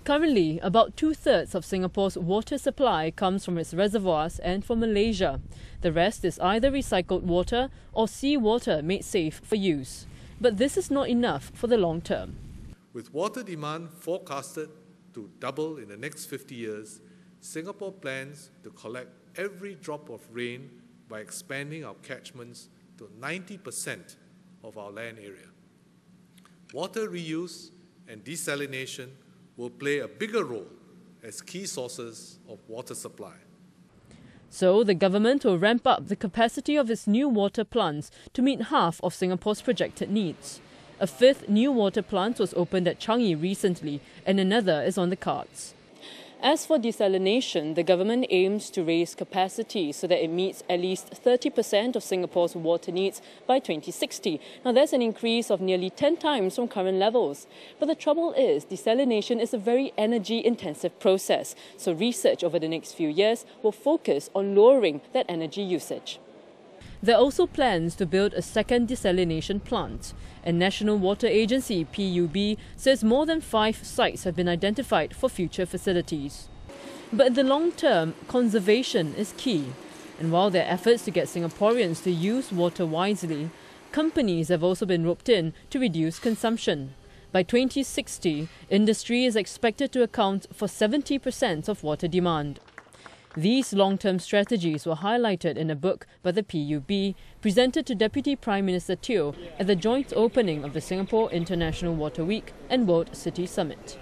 Currently, about 2/3 of Singapore's water supply comes from its reservoirs and from Malaysia. The rest is either recycled water or seawater made safe for use. But this is not enough for the long term. With water demand forecasted to double in the next 50 years, Singapore plans to collect every drop of rain by expanding our catchments to 90% of our land area. Water reuse and desalination will play a bigger role as key sources of water supply. So, the government will ramp up the capacity of its NEWater plants to meet half of Singapore's projected needs. A fifth NEWater plant was opened at Changi recently, and another is on the cards. As for desalination, the government aims to raise capacity so that it meets at least 30% of Singapore's water needs by 2060. Now, that's an increase of nearly 10 times from current levels. But the trouble is, desalination is a very energy-intensive process, so research over the next few years will focus on lowering that energy usage. There are also plans to build a second desalination plant. And National Water Agency, PUB, says more than 5 sites have been identified for future facilities. But in the long term, conservation is key. And while there are efforts to get Singaporeans to use water wisely, companies have also been roped in to reduce consumption. By 2060, industry is expected to account for 70% of water demand. These long-term strategies were highlighted in a book by the PUB, presented to Deputy Prime Minister Teo at the joint opening of the Singapore International Water Week and World City Summit.